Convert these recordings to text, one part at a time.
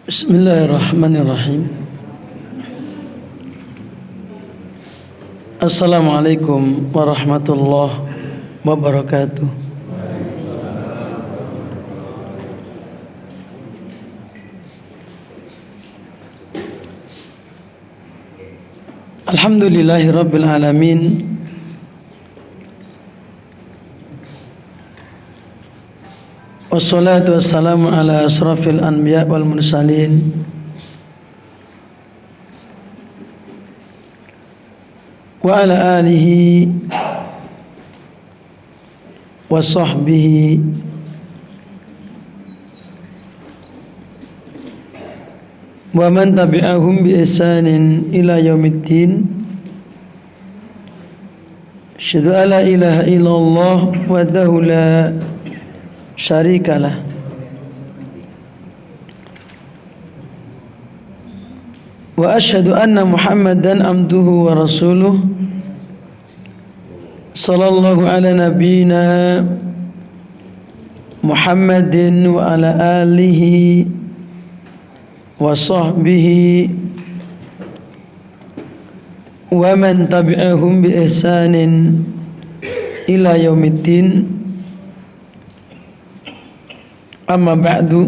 Bismillahirrahmanirrahim. Assalamualaikum warahmatullahi wabarakatuh. Alhamdulillahi rabbil alamin. Wassalatu wassalamu ala asrafil anbiya wal mursalin wa ala alihi wa sahbihi wa man tabi'ahum bi ihsanin ila yaumiddin. Asyhadu an la ilaha illallah wahdahu la syarikalah wa asyhadu anna Muhammadan abduhu wa rasuluh sallallahu ala nabiyyina Muhammadin wa ala alihi wa sahbihi wa man tabi'ahum bi ihsanin ila yaumiddin. Amma ba'du.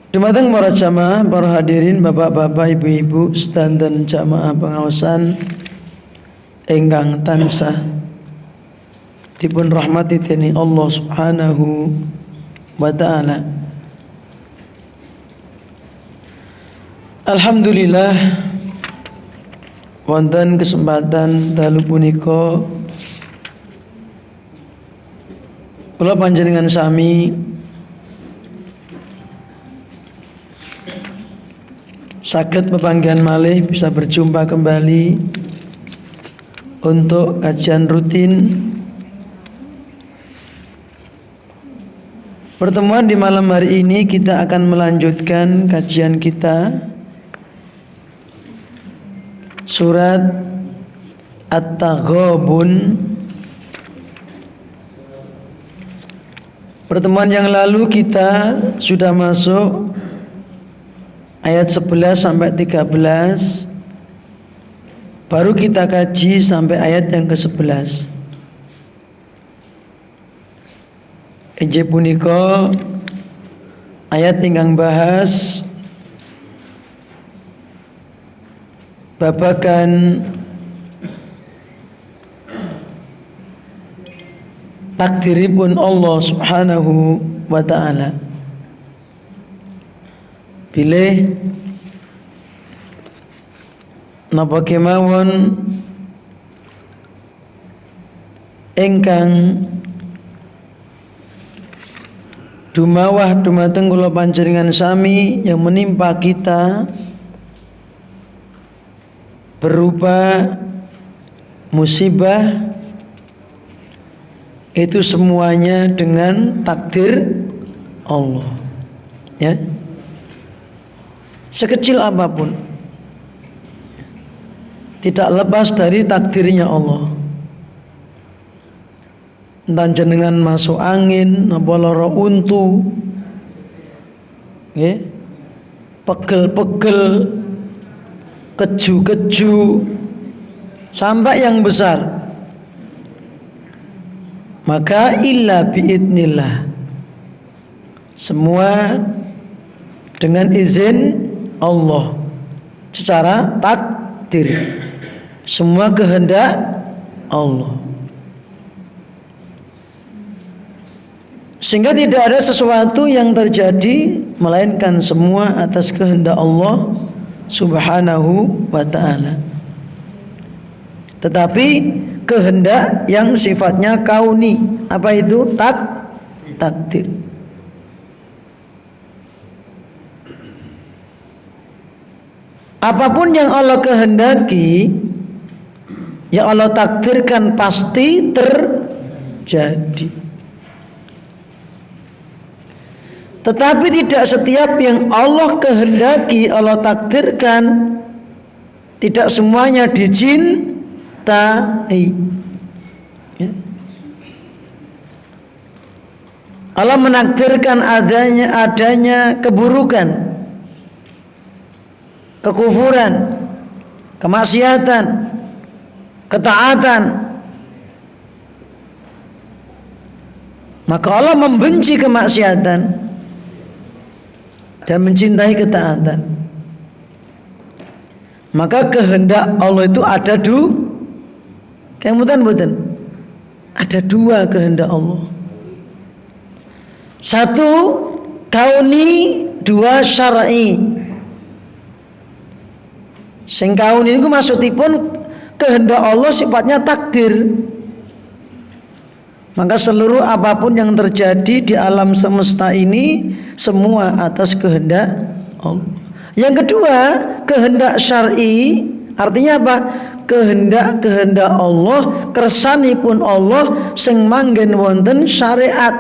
Dumateng para jamaah, para hadirin, bapak-bapak, ibu-ibu, sedanten jamaah pengawasan ingkang tansah dipun rahmati dening Allah Subhanahu wa taala. Alhamdulillah wonten kesempatan dalu punika kula panjenengan sami saged pepanggihan malih bisa berjumpa kembali untuk kajian rutin. Pertemuan di malam hari ini kita akan melanjutkan kajian kita surat At-Taghabun. Pertemuan yang lalu kita sudah masuk ayat 11 sampai 13. Baru kita kaji sampai ayat yang ke-11. Injih punika ayat ingkang bahas babagan takdiripun Allah Subhanahu wa ta'ala. Bilih napa kemawon ingkang dumawah dumateng kula panjenengan sami yang menimpa kita berupa musibah, itu semuanya dengan takdir Allah, ya. Sekecil apapun tidak lepas dari takdirnya Allah. Entah jenengan masuk angin, napa lara untu, ya, pegel-pegel, keju-keju, sampai yang besar, maka illa biidnillah, semua dengan izin Allah, secara takdir, semua kehendak Allah. Sehingga tidak ada sesuatu yang terjadi melainkan semua atas kehendak Allah Subhanahu wa ta'ala. Tetapi kehendak yang sifatnya kauni, apa itu? Takdir. Apapun yang Allah kehendaki, yang Allah takdirkan pasti terjadi. Tetapi tidak setiap yang Allah kehendaki, Allah takdirkan, tidak semuanya dicintai. Ya. Allah menakdirkan adanya keburukan, kekufuran, kemaksiatan, ketaatan, maka Allah membenci kemaksiatan dan mencintai ketaatan. Maka kehendak Allah itu ada ada dua kehendak Allah. Satu kauni, dua syar'i. Sing kauni niku maksudipun kehendak Allah sifatnya takdir. Maka seluruh apapun yang terjadi di alam semesta ini semua atas kehendak Allah. Yang kedua, kehendak syar'i, artinya apa? Kehendak Allah, kersanipun Allah sing manggen wonten syariat.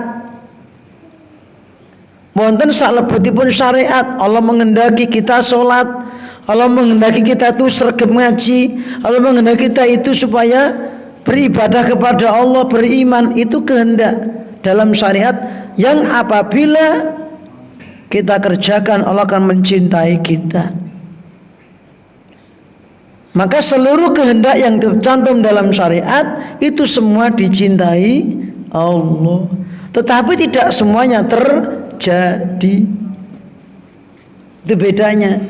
Wonten salebetipun syariat. Allah menghendaki kita sholat, Allah menghendaki kita itu sregep ngaji, Allah menghendaki kita itu supaya beribadah kepada Allah, beriman. Itu kehendak dalam syariat yang apabila kita kerjakan Allah akan mencintai kita. Maka seluruh kehendak yang tercantum dalam syariat itu semua dicintai Allah. Tetapi tidak semuanya terjadi. Itu bedanya.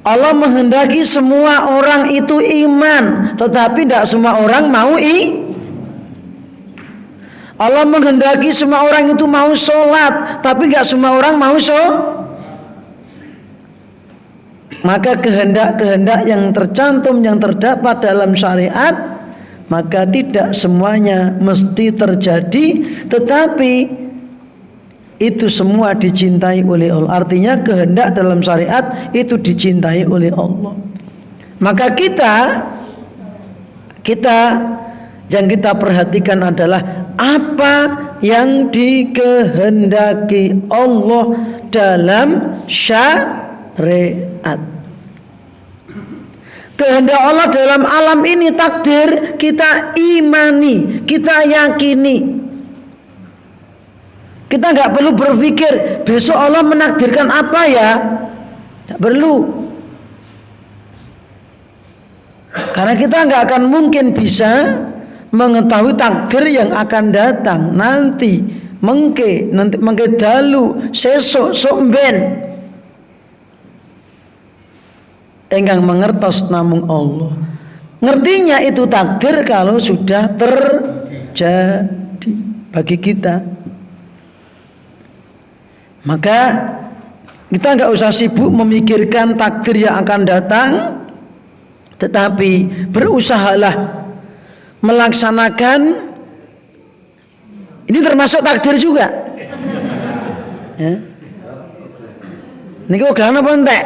Allah menghendaki semua orang itu iman, tetapi tidak semua orang mau Allah menghendaki semua orang itu mau sholat, tapi tidak semua orang mau Maka kehendak-kehendak yang tercantum, yang terdapat dalam syariat, maka tidak semuanya mesti terjadi, tetapi itu semua dicintai oleh Allah. Artinya kehendak dalam syariat itu dicintai oleh Allah. Maka kita yang kita perhatikan adalah apa yang dikehendaki Allah dalam syariat. Kehendak Allah dalam alam ini takdir, kita imani, kita yakini. Kita nggak perlu berpikir besok Allah menakdirkan apa ya, tak perlu. Karena kita nggak akan mungkin bisa mengetahui takdir yang akan datang nanti, mengke dalu sesuk sok ben. Engkang mengertos namung Allah. Ngertinya itu takdir kalau sudah terjadi bagi kita. Maka kita nggak usah sibuk memikirkan takdir yang akan datang, tetapi berusahalah melaksanakan. Ini termasuk takdir juga. Ya. Ini kok gak apa entek?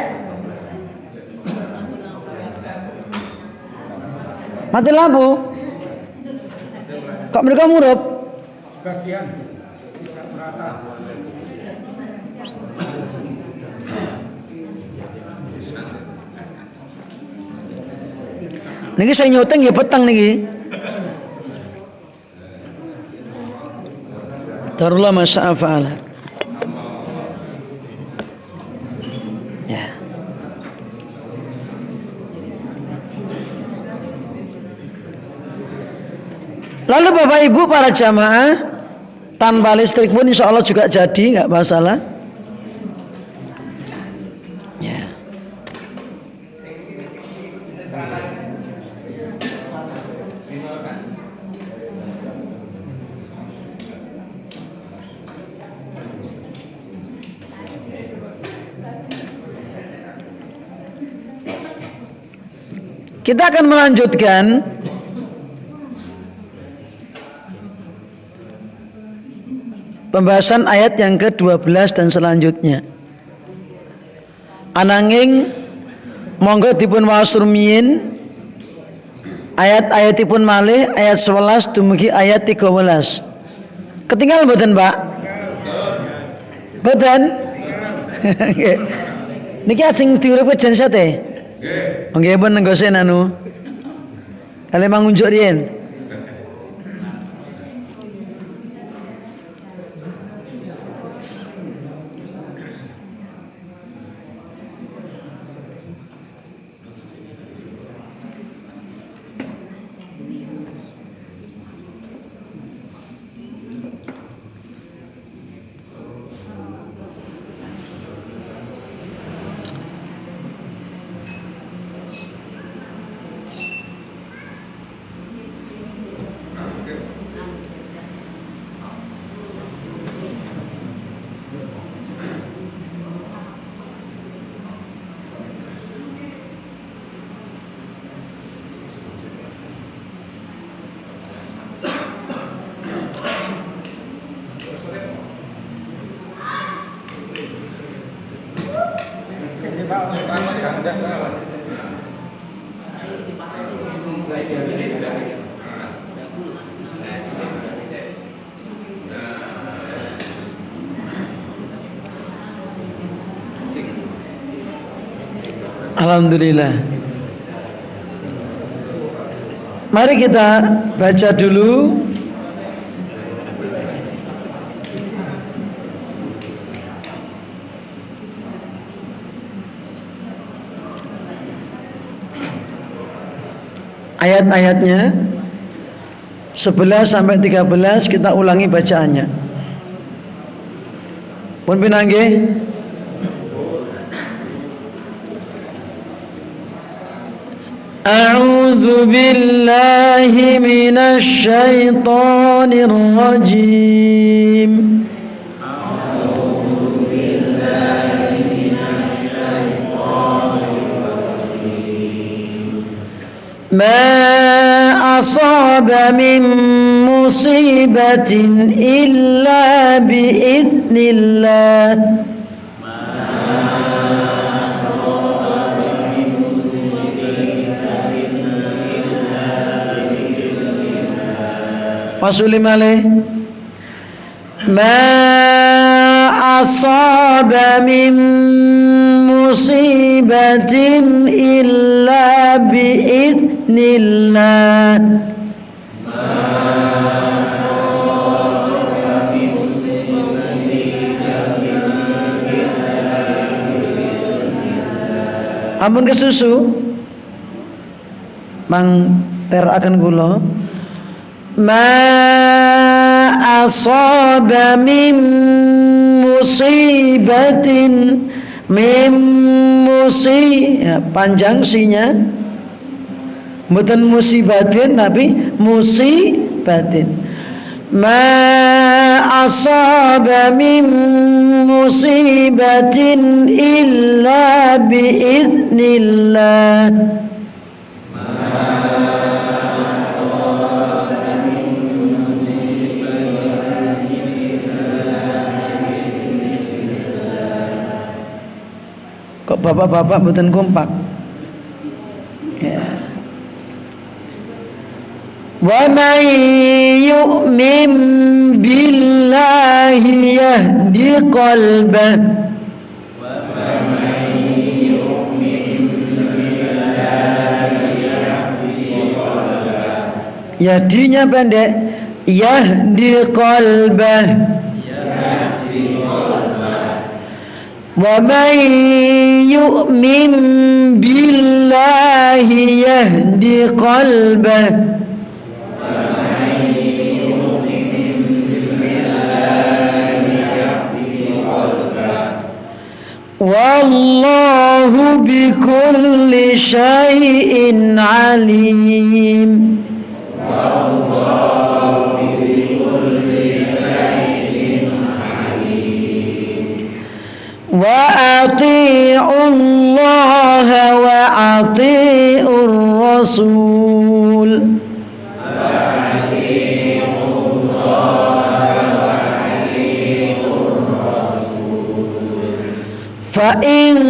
Mati lampu. Kok mereka murup? Bagian. Niki saya nyoteng ya petang niki. Darullah masya'a fa'ala. Ya. Lalu Bapak Ibu para jamaah, tanpa listrik pun insya Allah juga jadi, nggak masalah. Ya. Kita akan melanjutkan pembahasan ayat yang ke-12 dan selanjutnya. Ananging monggo dipun waos rumiyin ayat-ayatipun malih ayat 11 dumugi ayat 13. Ketinggal mboten, Pak? Mboten? Nggih. Niki ajeng diurip jen sate. Nggih pun nenggosen anu. Kali mangunjuk riyen. Alhamdulillah. Mari kita baca dulu ayat-ayatnya 11 sampai 13, kita ulangi bacaannya. Pun pinanggih. A'udzu billahi minasy syaithanir rajim. Ma asaba min musibatin illa biidznillah. Wasuli malih. Ma asaba min musibatin illa biidznillah. Ampun kesusu mang terakan kula. Ma asaba min musibatin panjang sinya bukan musibatin tapi musibatin. Ma asaba min musibatin illa biidznillah. Kok bapak-bapak mboten kompak? Ya. Wa may yu'min billahi yahdi qalbah. Yahdinya pendek. Yahdi qalbah. Wa may yu'min billahi yahdi qalbah. Wallahu bikulli syai'in alim. Wa ati'u Allah wa ati'u Rasul. Fa in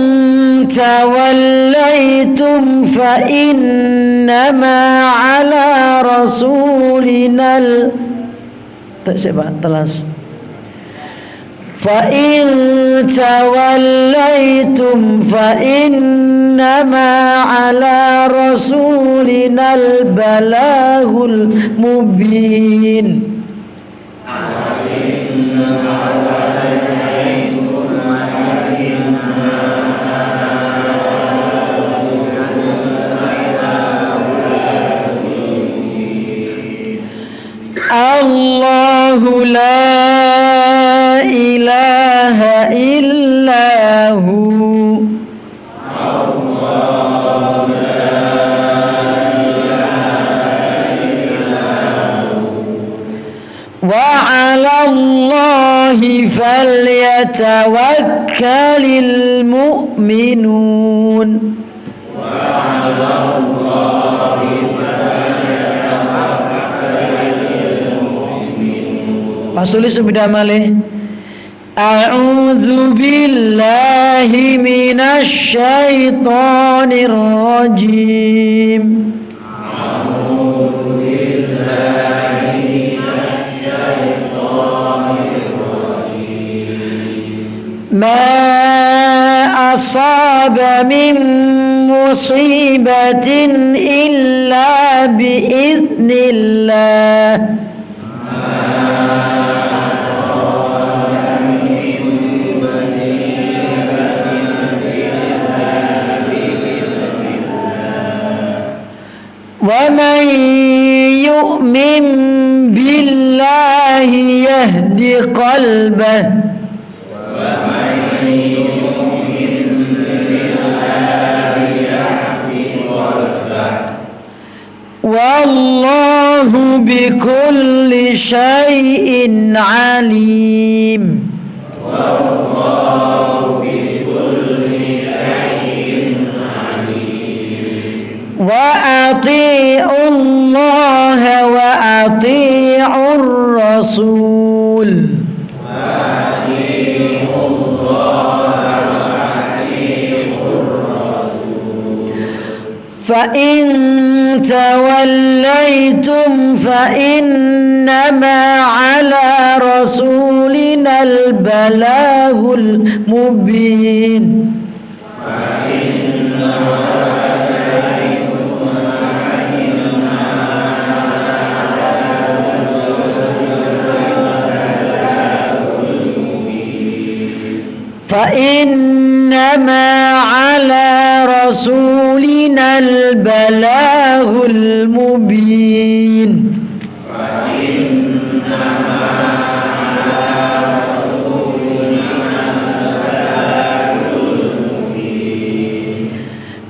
tawallaytum fa innama ala rasulinal telas. Fa in tawallaytum fa innama ala rasulinal balagul mubin. Allahu la ilaha illahu. Allahu la ilaha illahu. Wa 'ala Allahi falyatawakkalul mu'minun. Wa 'ala Pasuli sebidah malih. A'udzu billahi minasy syaithanir rajim. A'udzu billahi minasy syaithanir rajim. Ma asaba min musibatin illa biiznillah. وَمَنْ يُؤْمِنْ بِاللَّهِ يَهْدِ قَلْبَهُ وَاللَّهُ بِكُلِّ شَيْءٍ عَلِيمٌ. وَأَطِيعُوا اللَّهَ وَأَطِيعُوا الرَّسُولَ فَإِن تَوَلَّيْتُمْ فَإِنَّمَا عَلَى رَسُولِنَا الْبَلَاغُ الْمُبِينُ. فإنما على رسولنا البلاغ المبين.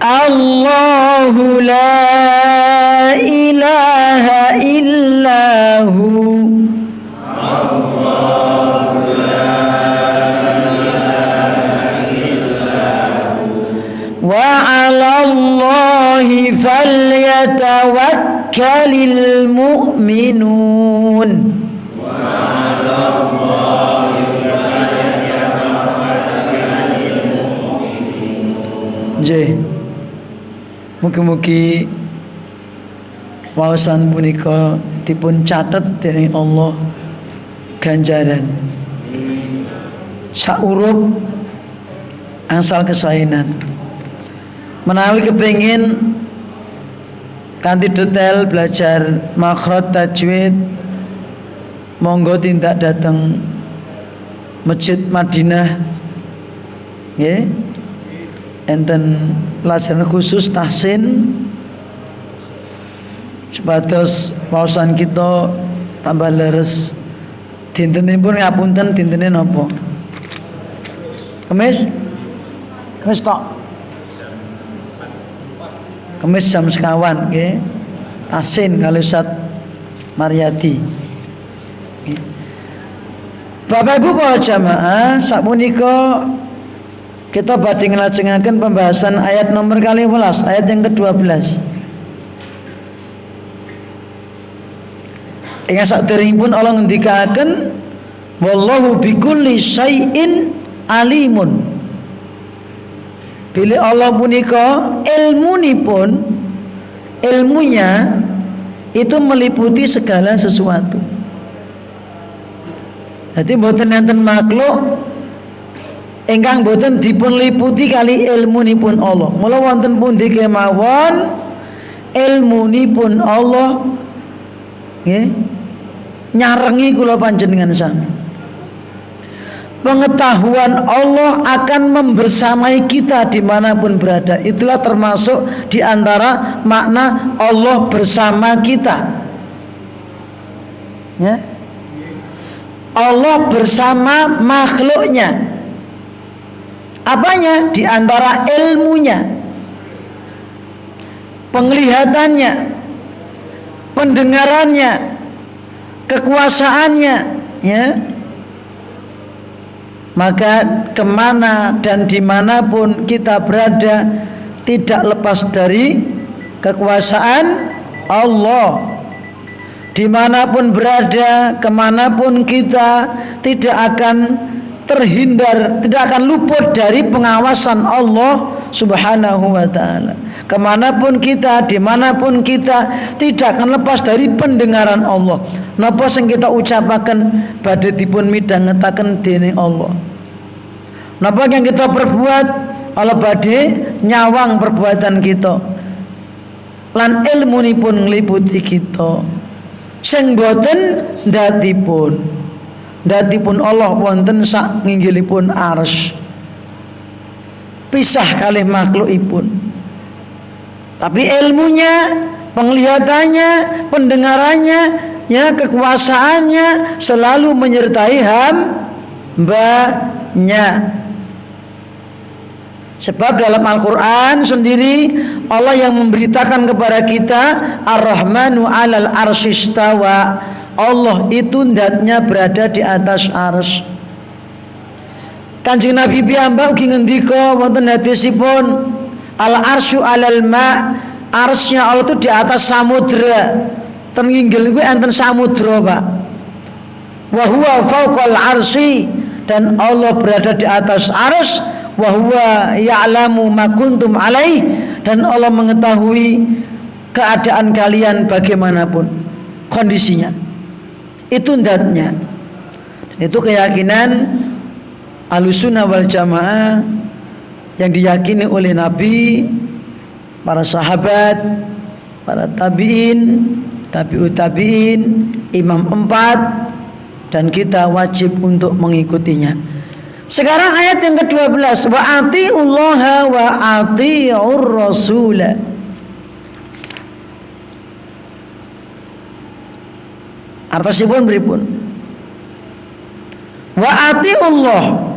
الله لا إله إلا هو. وعلى الله فليتوكل المؤمنون. Nggih. Mugi-mugi wawasan punika dipun catet dening Allah ganjaran saurup angsal kesaenan. Menawi kepingin kanthi detail belajar makhraj tajwid, monggo tindak dateng Masjid Madinah nggih. Enten pelajaran khusus tahsin supados wawasan kita tambah leres. Dintenipun ngapunten, dintene napa? Kemis? Kemis tok. Kemis jam sekawan nggih. Tahsin kali Ustaz Maryadi. Bapak Ibu para jamaah, sapunika kita badhe nglajengaken pembahasan ayat nomor 12, ayat yang ke-12. Ing saderengipun Allah ngendikaken wallahu bikulli syai'in alimun. Bila Allah punika ilmunya itu meliputi segala sesuatu. Jadi mboten enten makhluk ingkang mboten dipun liputi kali ilmunipun Allah. Mula wonten pundi kemawon ilmunipun Allah nggih nyarengi kula panjenengan sami. Pengetahuan Allah akan membersamai kita dimanapun berada. Itulah termasuk diantara makna Allah bersama kita ya. Allah bersama makhluknya. Apanya? Diantara ilmunya, penglihatannya, pendengarannya, kekuasaannya ya. Maka kemana dan dimanapun kita berada tidak lepas dari kekuasaan Allah. Dimanapun berada, kemanapun kita tidak akan terhindar, tidak akan luput dari pengawasan Allah Subhanahu wa ta'ala. Kemanapun kita, dimanapun kita, tidak akan lepas dari pendengaran Allah. Napa sing kita ucapaken badhe dipun midhangetaken dening Allah. Napa yang kita perbuat Allah badhe nyawang perbuatan kita. Lan ilmunipun ngliputi kita. Sing boten datipun Allah wonten sak nginggilipun arsy. Pisah kalih makhlukipun. Tapi ilmunya, penglihatannya, pendengarannya, ya kekuasaannya selalu menyertai hambanya. Sebab dalam Al-Quran sendiri Allah yang memberitakan kepada kita Ar-Rahmanu 'alal arsy istawa. Allah itu ndatnya berada di atas arsy. Kanjeng Nabi piyambak ugi ngendika wonten hadisipun al-arsyu 'alal ma'. Arsy-nya Allah itu di atas samudra. Ten nginggil kuwi enten samudra, Pak. Wa huwa fawqal arsy, dan Allah berada di atas arsy. Wa huwa ya'lamu ma kuntum alaih, dan Allah mengetahui keadaan kalian bagaimanapun kondisinya. Itu ndatnya. Itu keyakinan Ahlussunnah wal Jamaah yang diyakini oleh Nabi, para sahabat, para tabi'in, tabi'ut tabi'in, imam 4, dan kita wajib untuk mengikutinya. Sekarang ayat yang ke-12, wa atiullaha wa atiur rasul. Artosipun pripun? Wa atiullah,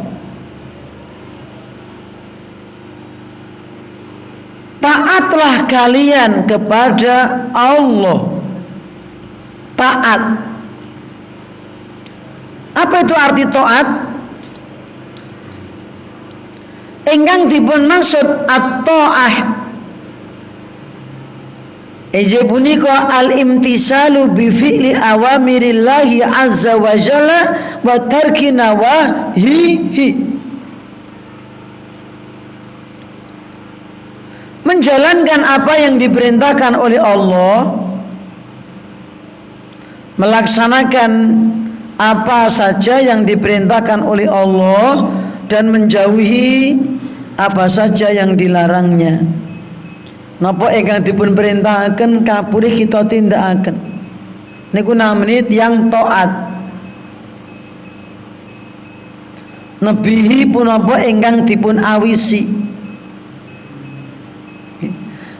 taatlah kalian kepada Allah. Taat. Apa itu arti taat? Ingkang dipun maksud at-ta'ah Eje punika al-imtisalu bi fi'li awamirillahi azza wa jalla wa tarki nawahihi. Menjalankan apa yang diperintahkan oleh Allah, melaksanakan apa saja yang diperintahkan oleh Allah, dan menjauhi apa saja yang dilarangnya. Napa ingkang dipun perintahaken kapurih kita tindakaken. Niku namanya yang taat. Nebihi punapa ingkang dipun awisi.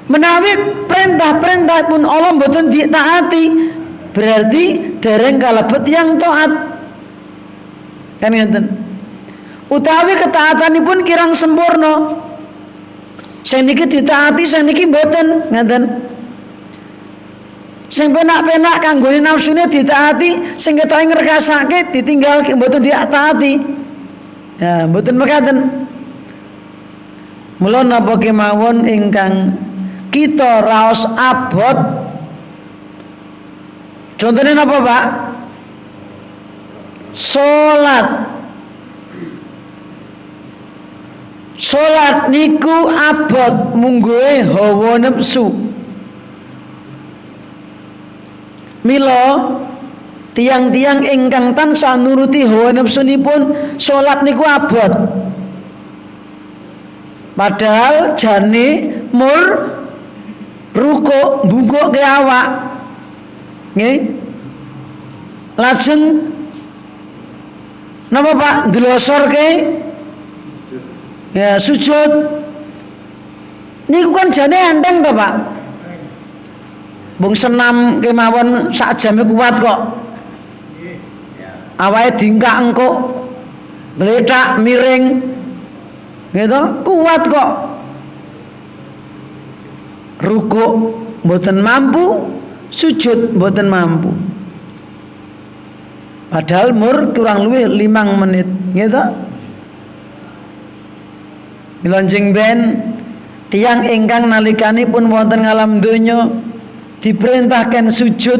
Menawi perintah-perintah pun Allah mboten ditaati, berarti dereng kalebet yang taat. Kan ngeten. Utawi ketaatanipun kirang sempurna. Sing niki ditaati, sing niki mboten, ngeten. Sing penak-penak kanggone nafsune ditaati, sing ketoke ngrekasake ditinggalke mboten ditaati. Ya, mboten mekaten. Mula napa kemawon ingkang kita raos abot. Contohnya napa, Pak? Salat niku abot mungguhe hawa nafsu. Mila tiang-tiang ingkang tansah nuruti hawa nafsunipun salat niku abot. Padahal jane mur rukuk mbungkuk ke awak. Nggih. Lajeng napa Pak ndlosorke? Ya sujud. Niku kan jane enteng to, Pak. Bung senam kemawon sak jame kuat kok. Awake dingkak engko gletak miring. Gitu, kuat kok. Rukuk mboten mampu, sujud mboten mampu. Padahal mur kurang luwih 5 menit, gitu. Milonjing ben tiang ingkang nalikanipun wonten ngalam donya diperintahkan sujud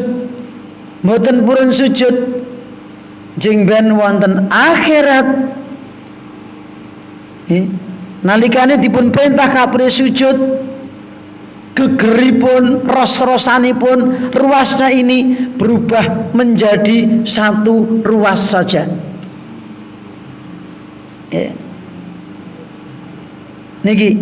mboten purun sujud. Jing ben wonten akhirat Nalikane dipun perintah kapre sujud, gegeripun, ros-rosanipun, ruasnya ini berubah menjadi satu ruas saja. Niki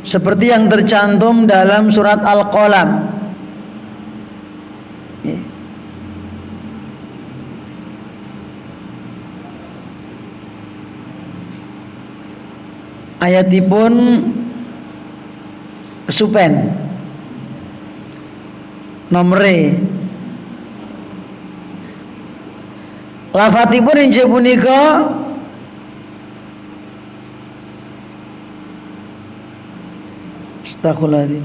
seperti yang tercantum dalam surat Al-Qalam. Ayatipun kesupen nomere lafadzipun injih punika astagfirullahaladzim.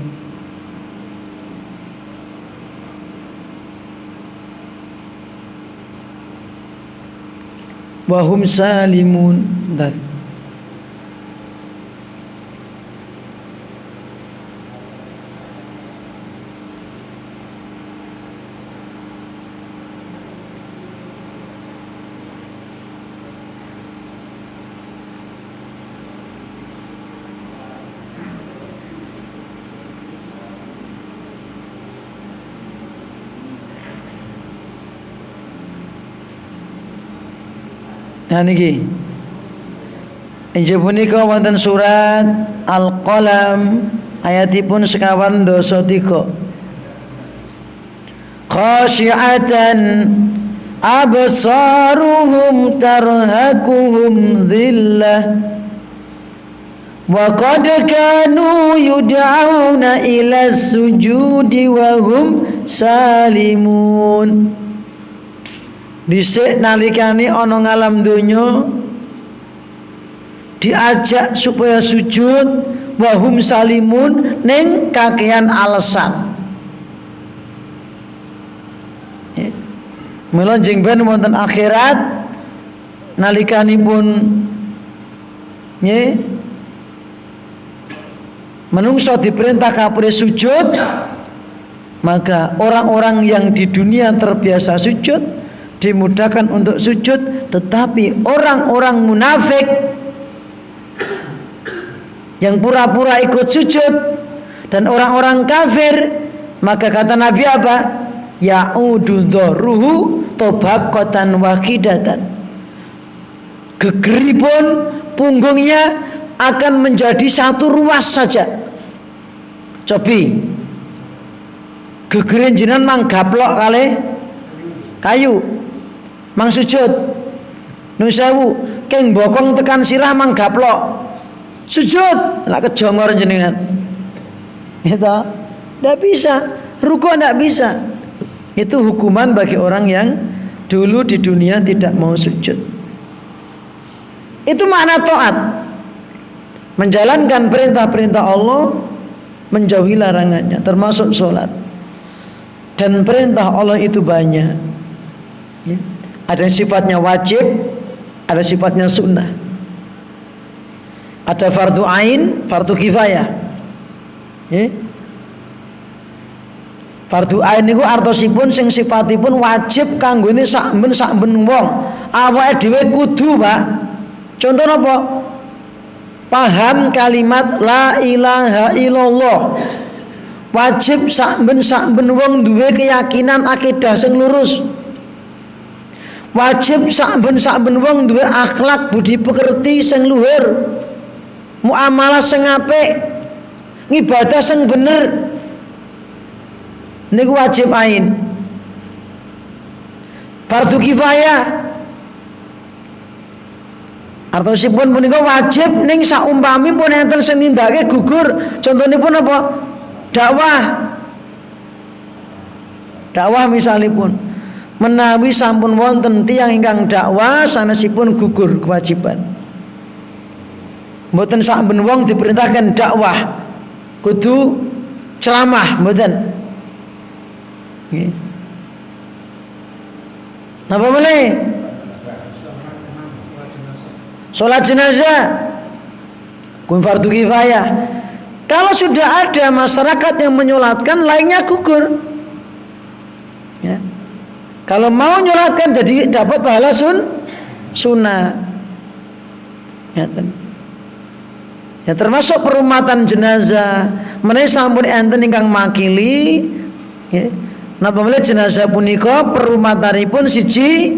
Wahum salimun dan nah niki injih punika wonten surat Al-Qalam ayatipun sekawan dasa 3. Khasyi'atan absaruhum tarhaquhum dhillah wa qad kanu yud'auna ila sujudi wa hum salimun. Dhisik nalikane ana ngalam donya diajak supaya sujud wahum salimun ning kakean alasan. Mula jeng ben wonten akhirat nalikanipun menungso diperintah kapure sujud, maka orang-orang yang di dunia terbiasa sujud dimudahkan untuk sujud, tetapi orang-orang munafik yang pura-pura ikut sujud dan orang-orang kafir, maka kata Nabi apa? Ya'udu dhurruhu tobaqatan wahidatan. Gegeripun punggungnya akan menjadi satu ruas saja. Cobi gegerin jenengan manggaplok kali kayu mang sujud nun sewu keng bokong tekan sirah mang gaplok sujud lah kejongor jenengan itu tidak bisa, rukuk tidak bisa. Itu hukuman bagi orang yang dulu di dunia tidak mau sujud. Itu makna taat, menjalankan perintah-perintah Allah, menjauhi larangannya, termasuk sholat. Dan perintah Allah itu banyak ya. Ada sifatnya wajib, ada sifatnya sunnah, ada fardu ain, fardu kifayah ya. Fardu ain niku artosipun sing sifatipun wajib kanggone sakben wong. Awake dhewe kudu, Pak. Contoh apa? Paham kalimat la ilaha illallah. Wajib sakben wong duwe keyakinan akidah sing lurus. Wajib sakben wong duwe akhlak budi pekerti sing luhur, muamalah sing apik, ngibadah sing bener. Niku wajib ain. Fardu kifayah artosipun punika wajib ning saumpami pun enten sing nindakake gugur. Contonipun apa? Dakwah. Dakwah misalipun menawi sampun wonten tiyang ingkang dakwah sanesipun gugur kewajiban. Mboten saben wong diperintahkan dakwah kudu ceramah, mboten. Nggih. Napa meneh? Salat jenazah kun fardu kifayah. Kalau sudah ada masyarakat yang menyolatkan, lainnya gugur. Ya. Kalau mau nyolatkan jadi dapat pahala sunnah. Ya termasuk perumatan jenazah. Menawi sampun enten ingkang makili, ya. Napa menawi jenazah punika perumatanipun siji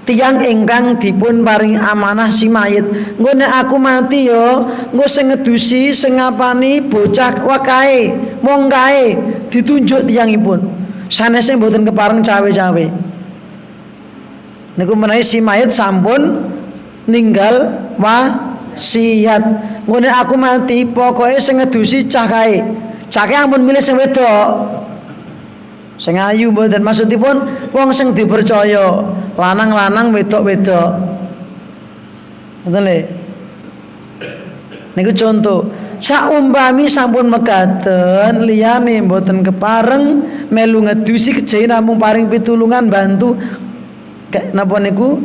tiyang ingkang dipun paring amanah si mayit. Engko nek aku mati yo, engko sing ngedusi sing ngapani bocah wakae, wong kae ditunjuk tiyangipun. Sanese mboten kepareng cawe-cawe. Niku menawi si mayit sampun ninggal wasiat. Engko nek aku mati pokoke sing ngedusi cah kae. Cah kae ampun milih sing wedok. Sing ayu mboten, maksudipun wong sing dipercaya, lanang-lanang wedok-wedok. Ngoten lho. Niku contoh. Saumpami sampun mekaten liyane mboten kepareng melu ngedusi kejawi namung paring pitulungan bantu napa niku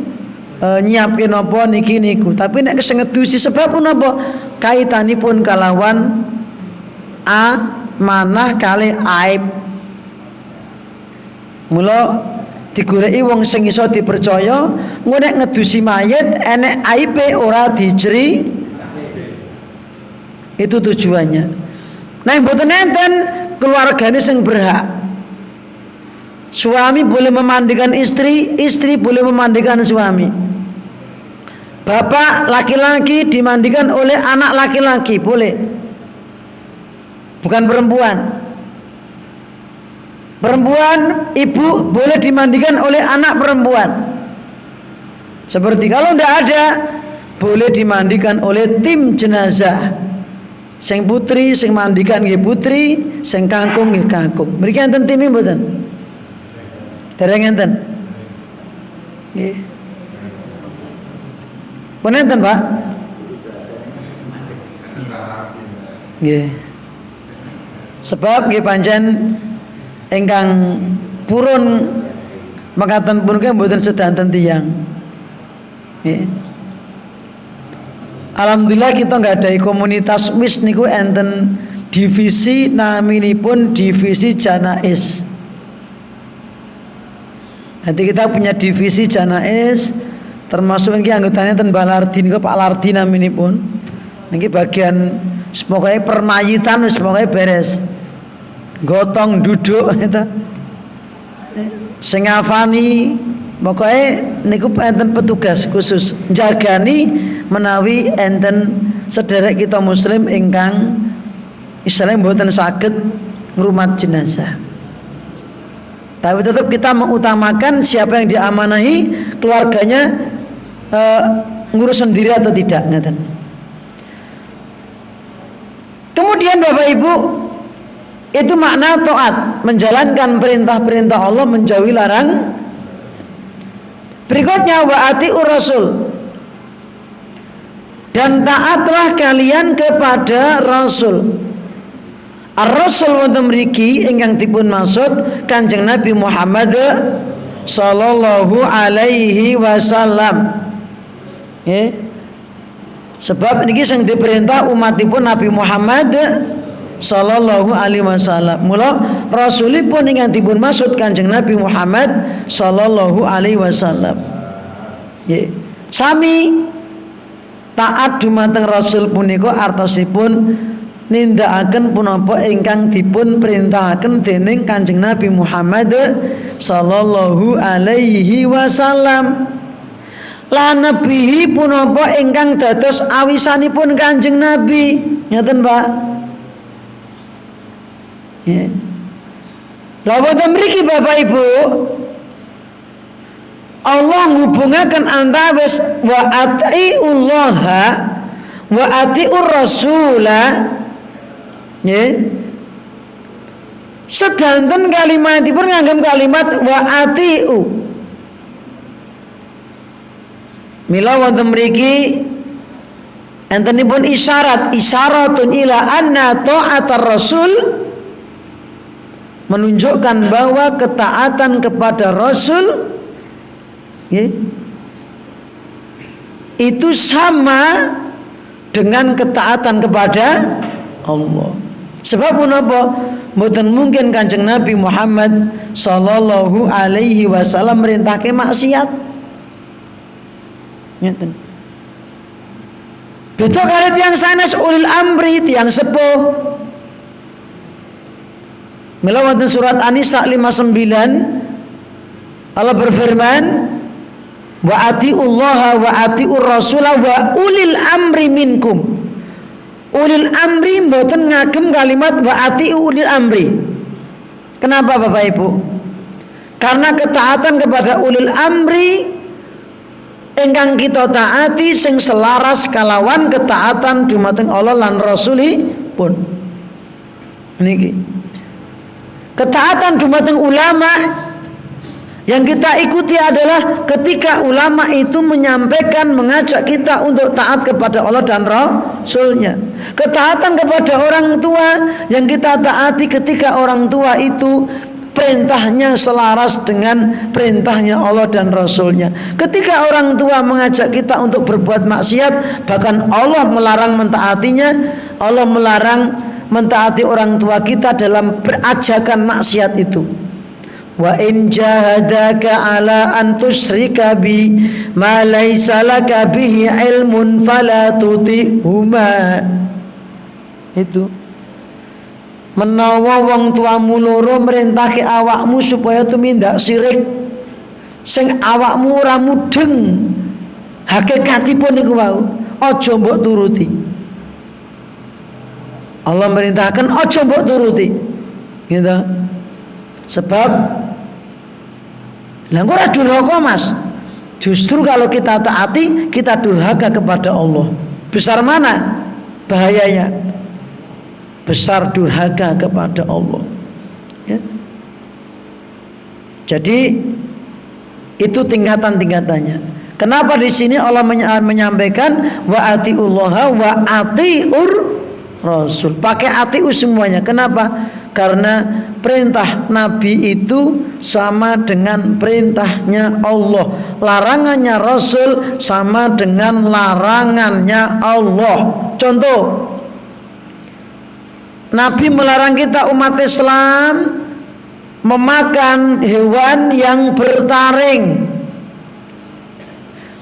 nyiapke napa niki niku. Tapi nek sing ngedusi sebab napa kaitanipun kalawan amanah kalih aib. Mula digoleki wong sing iso dipercaya, engko nek ngedusi mayit enek aibe ora diceri. Itu tujuannya. Nah, mboten enten keluargane sing berhak. Suami boleh memandikan istri, istri boleh memandikan suami. Bapak laki-laki dimandikan oleh anak laki-laki, boleh. Bukan perempuan. Perempuan, ibu boleh dimandikan oleh anak perempuan. Seperti kalau tidak ada, boleh dimandikan oleh tim jenazah. Sing putri, sing mandikan nggih putri, sing kangkung nggih kangkung. Mriki enten tim mboten? Dereng enten. Nggih. Pun enten, Pak? Nggih. Sebab nggih pancen ingkang purun mekaten punika mboten sedanten tiyang. Alhamdulillah kita nggak ada komunitas wis niku enten divisi naminipun divisi janais. Nanti kita punya divisi janais termasuk ini anggotanya ten Balardi niku Pak Lardi naminipun. Niki bagian pokoknya permayitan wis pokoknya beres. Gotong duduk itu sing ngafani pokoknya niku enten petugas khusus jagani menawi enten sederek kita muslim ingkang istilahnya mboten saged ngrumat jenazah. Tapi tetap kita mengutamakan siapa yang diamanahi keluarganya ngurus sendiri atau tidak ngeten. Kemudian Bapak Ibu, itu makna taat, menjalankan perintah-perintah Allah, menjauhi larang. Berikutnya wa atiur rasul, dan taatlah kalian kepada Rasul. Ar-Rasul wonten mriki ingkang dipun maksud Kanjeng Nabi Muhammad sallallahu alaihi wasallam. Nggih. Sebab niki sing diperintah umatipun Nabi Muhammad sallallahu alaihi wasallam. Mula rasulipun ingkang dipun maksud Kanjeng Nabi Muhammad sallallahu alaihi wasallam. Nggih. Sami taat dumateng Rasul punika artosipun nindakaken punapa ingkang dipun perintahaken dening Kanjeng Nabi Muhammad sallallahu alaihi wasallam. Lan nabihi punapa ingkang dados awisanipun Kanjeng Nabi. Ngoten, Pak. Ya. Lah boten mriki Bapak Ibu, Allah ngubungaken antawis wa atiullaha wa atiur rasula. Nggih. Sedanten kalimatipun ngangge kalimat wa atiu. Mila wonten mriki entenipun isyaratun ila anna ta'atar rasul, menunjukkan bahwa ketaatan kepada Rasul itu sama dengan ketaatan kepada Allah. Sebab menapa? Mboten mungkin Kanjeng Nabi Muhammad sallallahu alaihi wasallam merintahke maksiat. Ngeten. Beda kali tiyang sanes ulil amri, tiyang sepuh. Mila wonten surat An-Nisa 59 Allah berfirman, wa atiullaha wa atiur rasulah wa ulil amri minkum. Ulil amri mboten ngagem kalimat wa atiu ulil amri. Kenapa Bapak Ibu? Karena ketaatan kepada ulil amri ingkang kita taati sing selaras kalawan ketaatan dumateng Allah lan Rasulipun. Niki. Ketaatan dumateng ulama yang kita ikuti adalah ketika ulama itu menyampaikan, mengajak kita untuk taat kepada Allah dan Rasulnya. Ketaatan kepada orang tua yang kita taati ketika orang tua itu perintahnya selaras dengan perintahnya Allah dan Rasulnya. Ketika orang tua mengajak kita untuk berbuat maksiat, bahkan Allah melarang mentaatinya, Allah melarang mentaati orang tua kita dalam berajakan maksiat itu. Wa in jahadaka ala an tusyrika bi ma laysa laka bihi ilmun fala tuti'huma. Itu menawa wong tuamu loro merintahke awakmu supaya tumindak syirik sing awakmu ora mudeng hakikatipun niku wau, aja mbok turuti. Allah merintahkan aja mbok turuti. Gitu. Sebab lah ora durhaka Mas. Justru kalau kita taati, kita durhaka kepada Allah. Besar mana bahayanya? Besar durhaka kepada Allah. Ya. Jadi itu tingkatan-tingkatannya. Kenapa di sini Allah menyampaikan wa atiullaha wa atiur Rasul? Pakai atiu semuanya. Kenapa? Karena perintah Nabi itu sama dengan perintahnya Allah. Larangannya Rasul sama dengan larangannya Allah. Contoh, Nabi melarang kita umat Islam memakan hewan yang bertaring.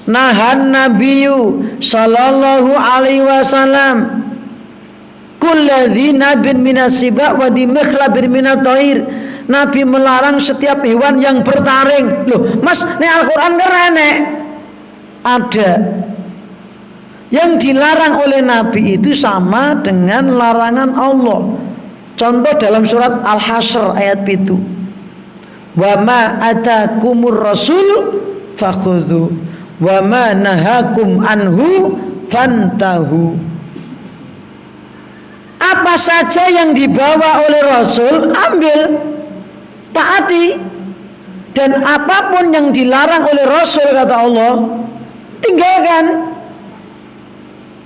Nahan Nabiyyu sallallahu alaihi wasallam kulladzina bin minasibak wa dimikhlabir minatoir. Nabi melarang setiap hewan yang bertaring. Loh Mas, ini Al-Quran keren. Ada. Yang dilarang oleh Nabi itu sama dengan larangan Allah. Contoh dalam surat Al-Hasyr ayat 7. Wa ma atakumur rasul fakhudhu wa ma nahakum anhu fantahu. Apa saja yang dibawa oleh Rasul ambil, taati. Dan apapun yang dilarang oleh Rasul kata Allah, tinggalkan.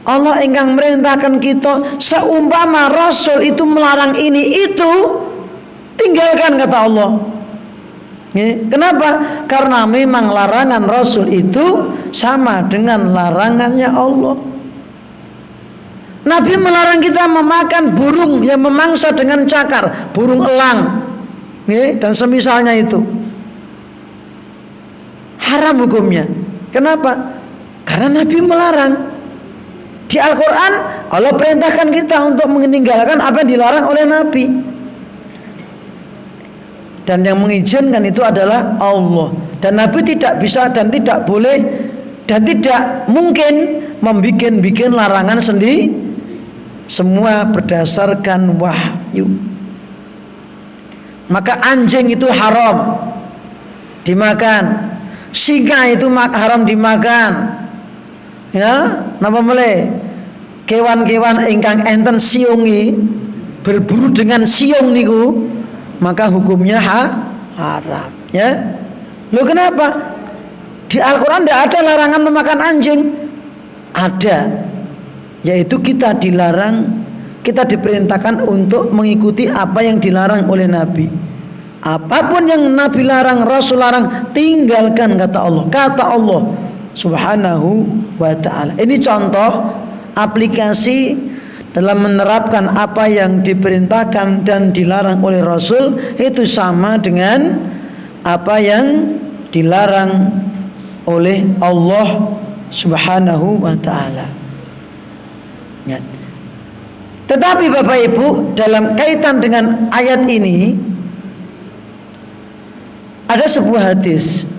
Allah ingkang merintahkan kita seumpama Rasul itu melarang ini itu, tinggalkan kata Allah. Kenapa? Karena memang larangan Rasul itu sama dengan larangannya Allah. Nabi melarang kita memakan burung yang memangsa dengan cakar, burung elang, dan semisalnya itu. Haram hukumnya. Kenapa? Karena Nabi melarang. Di Al-Quran Allah perintahkan kita untuk meninggalkan apa yang dilarang oleh Nabi. Dan yang mengizinkan itu adalah Allah. Dan Nabi tidak bisa dan tidak boleh dan tidak mungkin membikin larangan sendiri. Semua berdasarkan wahyu. Maka anjing itu haram dimakan, singa itu haram dimakan. Ya, napa mulai kewan-kewan ingkang enten siungi berburu dengan siung niku, maka hukumnya haram. Ya, lo kenapa? Di Al-Quran tidak ada larangan memakan anjing. Ada. Yaitu kita dilarang, kita diperintahkan untuk mengikuti apa yang dilarang oleh Nabi. Apapun yang Nabi larang, Rasul larang, tinggalkan kata Allah. Kata Allah Subhanahu wa ta'ala. Ini contoh aplikasi dalam menerapkan apa yang diperintahkan dan dilarang oleh Rasul itu sama dengan apa yang dilarang oleh Allah Subhanahu wa ta'ala. Ya. Tetapi Bapak Ibu, dalam kaitan dengan ayat ini ada sebuah hadis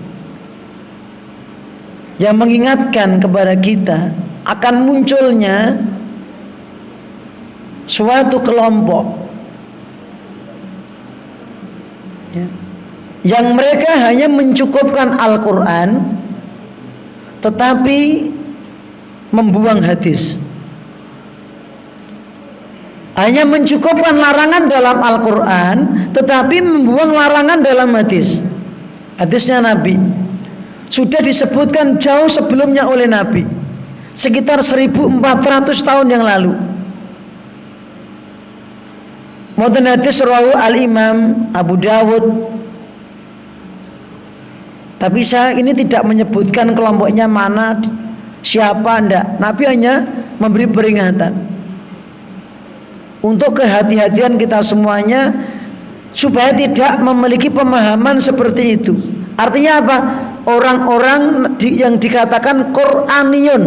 yang mengingatkan kepada kita akan munculnya suatu kelompok ya, yang mereka hanya mencukupkan Al-Quran tetapi membuang hadis, hanya mencukupkan larangan dalam Al-Quran tetapi membuang larangan dalam hadis. Hadisnya Nabi sudah disebutkan jauh sebelumnya oleh Nabi, sekitar 1400 tahun yang lalu. Matan hadis rawahu al-Imam Abu Dawud. Tapi saya ini tidak menyebutkan kelompoknya mana, siapa, enggak. Nabi hanya memberi peringatan untuk kehati-hatian kita semuanya supaya tidak memiliki pemahaman seperti itu. Artinya apa? Orang-orang yang dikatakan Qur'aniyun,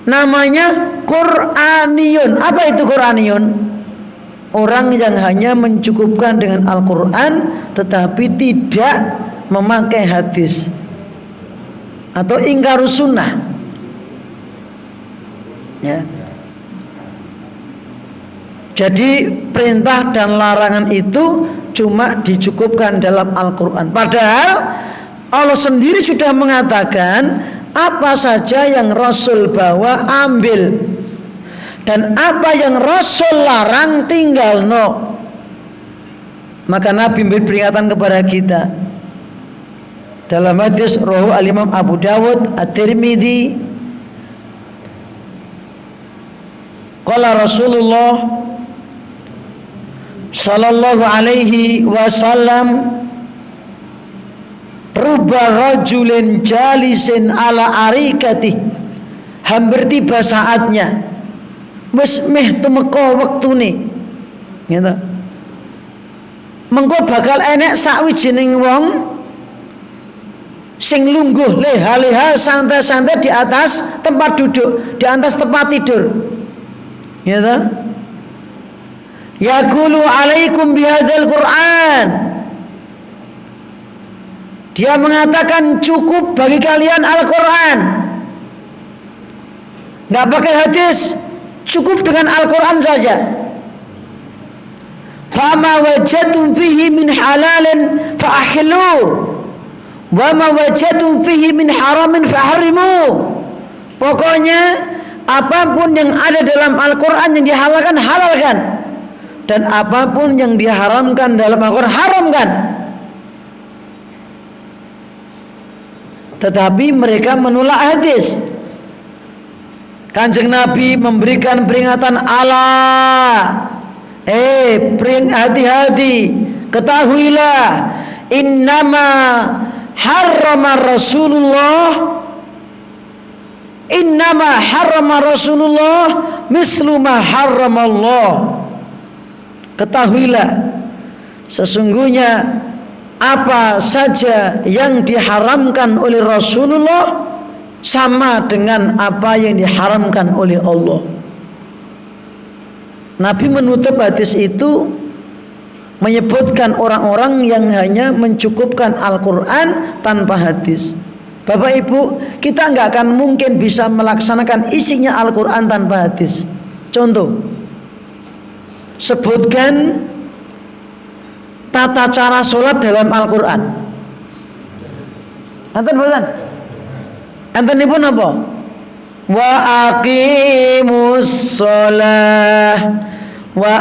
namanya Qur'aniyun. Apa itu Qur'aniyun? Orang yang hanya mencukupkan dengan Al-Quran tetapi tidak memakai hadis atau ingkarus sunnah ya. Jadi perintah dan larangan itu cuma dicukupkan dalam Al-Quran. Padahal Allah sendiri sudah mengatakan apa saja yang Rasul bawa ambil, dan apa yang Rasul larang tinggal no. Maka Nabi memberi peringatan kepada kita dalam hadis rawahu al-Imam Abu Dawud, At-Tirmidzi, qala Rasulullah sallallahu alaihi wasallam, ruba rajulin jalisin ala arikati, hampir tiba saatnya, wis meh tumeka wektune gitu, mengko bakal enek sakwijining wong sing lungguh leha-leha santai-santai di atas tempat duduk, di atas tempat tidur gitu. Yaqulu alaikum bihadzal Qur'an, dia mengatakan cukup bagi kalian Al-Quran, nggak pakai hadis, cukup dengan Al-Quran saja. Fama wajadtum fihi min halalin fa'ahlu, wa ma wajadtum fihi min haramin fa'harrimu. Pokoknya apapun yang ada dalam Al-Quran yang dihalalkan, halalkan, dan apapun yang diharamkan dalam Al-Quran, haramkan. Tetapi mereka menolak hadis. Kanjeng Nabi memberikan peringatan, Allah, hati-hati, ketahuilah, innama harrama Rasulullah mislu ma harrama Allah. Ketahuilah, sesungguhnya apa saja yang diharamkan oleh Rasulullah sama dengan apa yang diharamkan oleh Allah. Nabi menutup hadis itu menyebutkan orang-orang yang hanya mencukupkan Al-Quran tanpa hadis. Bapak Ibu, kita nggak akan mungkin bisa melaksanakan isinya Al-Quran tanpa hadis. Contoh, sebutkan tata cara sholat dalam Al-Quran. Anten boten? Anten pun apa? Wa aqimus sholah wa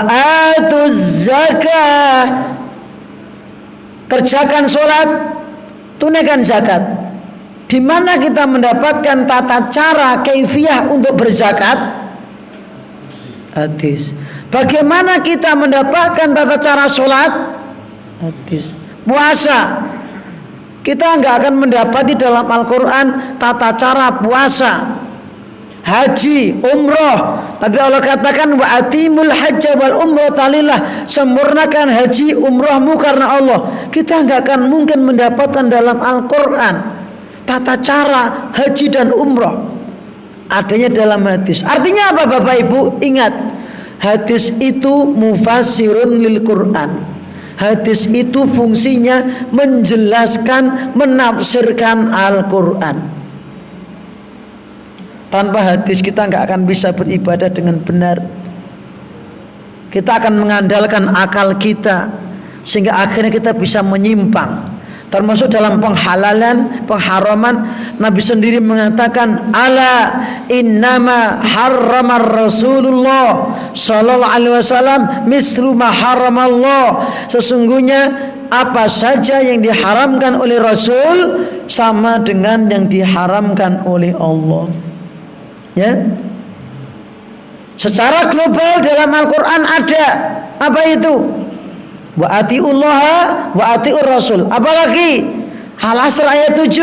atuz zakah. Kerjakan sholat, tunaikan zakat. Di mana kita mendapatkan tata cara kaifiyah untuk berzakat? Hadis. Bagaimana kita mendapatkan tata cara sholat? Hadis. Puasa, kita nggak akan mendapati dalam Al-Quran tata cara puasa. haji, umroh. Tapi Allah katakan wa atimul hajja wal umroh talillah, sempurnakan haji umrohmu karena Allah. Kita nggak akan mungkin mendapatkan dalam Al-Quran tata cara haji dan umroh, adanya dalam hadis. Artinya apa Bapak Ibu? Ingat, hadis itu mufassirun lil Quran. Hadis itu fungsinya menjelaskan, menafsirkan Al-Quran. Tanpa hadis kita nggak akan bisa beribadah dengan benar. Kita akan mengandalkan akal kita, sehingga akhirnya kita bisa menyimpang. Termasuk dalam penghalalan, pengharaman, Nabi sendiri mengatakan, ala innama harramar Rasulullah sallallahu alaihi wasallam mislu ma haramallah. Sesungguhnya apa saja yang diharamkan oleh Rasul sama dengan yang diharamkan oleh Allah. Ya. Secara global dalam Al-Quran ada apa itu? Wa atiullaha wa atiur rasul. Apalagi Al-Asr ayat 7.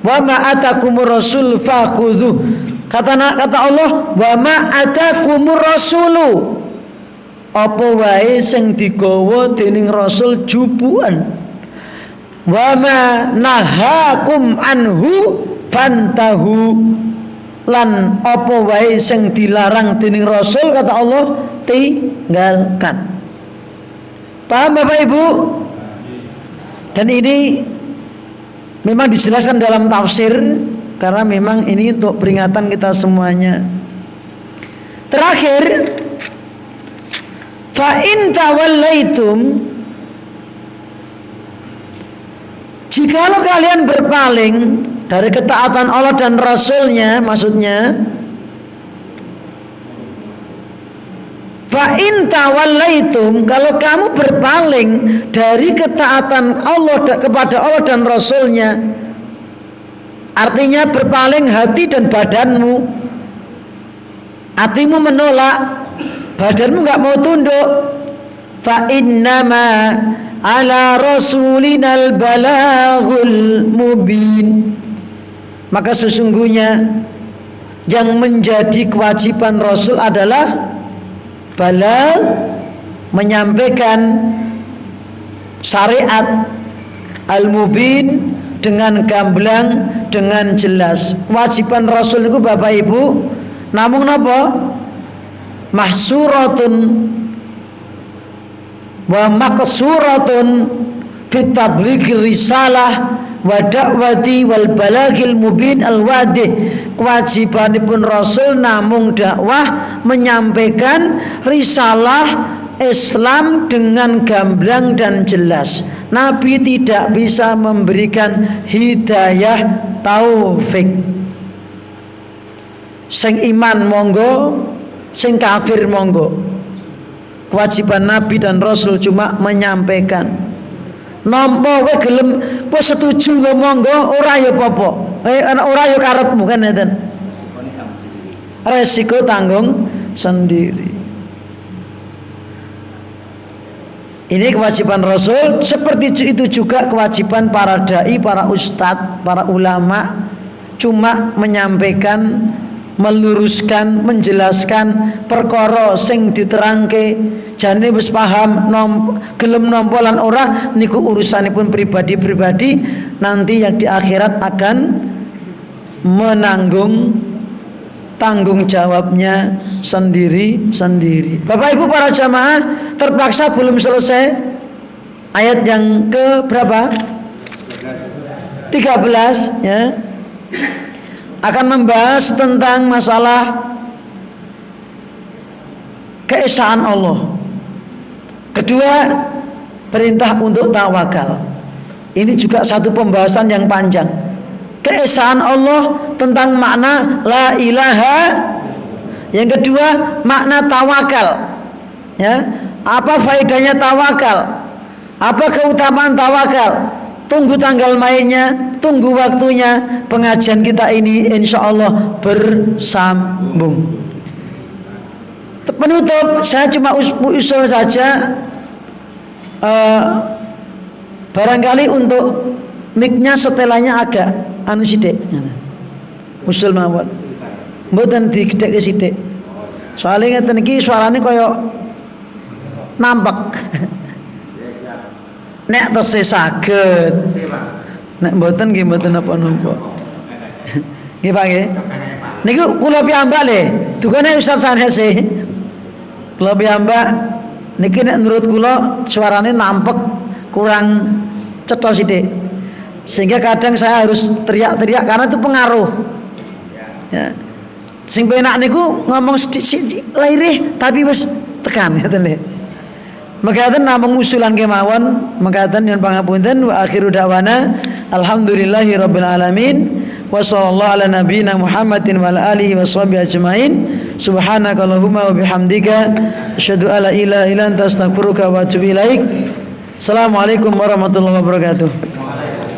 Wa ma atakumur rasul fakhudhu. Kata Allah, wa ma atakumur rasulu. Apa wae sing digawa dening rasul jupuan. Wa ma nahakum anhu fantahu. Lan apa wae sing dilarang dening rasul, kata Allah, tinggalkan. Paham Bapak Ibu? Dan ini memang dijelaskan dalam tafsir, karena memang ini untuk peringatan kita semuanya. Terakhir, fa in tawallaitum, jikalau kalian berpaling dari ketaatan Allah dan Rasulnya, maksudnya fa in tawallaitum, kalau kamu berpaling dari ketaatan Allah kepada Allah dan Rasulnya, artinya berpaling hati dan badanmu. Hatimu menolak, badanmu nggak mau tunduk. Fa innama ala rasulinal balagul mubin, maka sesungguhnya yang menjadi kewajiban Rasul adalah balag, menyampaikan syariat al-mubin dengan gamblang, dengan jelas. Kewajiban Rasul itu Bapak Ibu namung napa? Mahsuratun wa maqsuratun fit tablighi risalah wa da'wati wal balagil mubin al wadih. Kewajibanipun Rasul namung dakwah, menyampaikan risalah Islam dengan gamblang dan jelas. Nabi tidak bisa memberikan hidayah taufik. Sing iman monggo, sing kafir monggo. Kewajiban Nabi dan Rasul cuma menyampaikan. Nampa kowe gelem kowe setuju monggo, ora ya apa-apa. Ora ya karepmu kan ngeten. Resiko tanggung sendiri. Ini kewajiban Rasul. Seperti itu juga kewajiban para dai, para ustadz, para ulama. Cuma menyampaikan, meluruskan, menjelaskan perkara sing diterangke, jane wis paham, gelem nampa lan ora niku urusanipun pribadi-pribadi, nanti yang di akhirat akan menanggung tanggung jawabnya sendiri-sendiri. Bapak Ibu para jamaah, terpaksa belum selesai ayat yang ke berapa? 13 ya. Akan membahas tentang masalah keesaan Allah. Kedua, perintah untuk tawakal. Ini juga satu pembahasan yang panjang. Keesaan Allah tentang makna la ilaha. Yang kedua, makna tawakal. Ya, apa faedahnya tawakal? Apa keutamaan tawakal? Tunggu tanggal mainnya, tunggu waktunya. Pengajian kita ini insya Allah bersambung. Penutup, saya cuma usul saja, barangkali untuk mic-nya setelannya agak anu sidik. Usul mawon. mboten digedhekke sithik. Soale ngeten iki suarane kaya nampak. Nek tesih saged. Nek mboten nggih mboten napa-napa. Nggih Pak nggih. Niku kula piyambak le, dukane Ustaz Sanese. Kula piyambak niki nek menurut kula suarane nampek kurang cetha sithik. Sehingga kadang saya harus teriak-teriak karena itu pengaruh. Ya. Sing penak niku ngomong sithik lairih tapi wis tekan ngoten lho. Makaten namung usulan kemawon, makaten nyuwun pangapunten wa akhiru da'wana alhamdulillahi rabbil alamin wa sallallahu ala nabiyyina Muhammadin wa ala alihi washabihi ajmain. Subhanakallahumma wa bihamdika asyhadu an la ilaha illa anta astaghfiruka wa atubu ilaik. Assalamualaikum warahmatullahi wabarakatuh.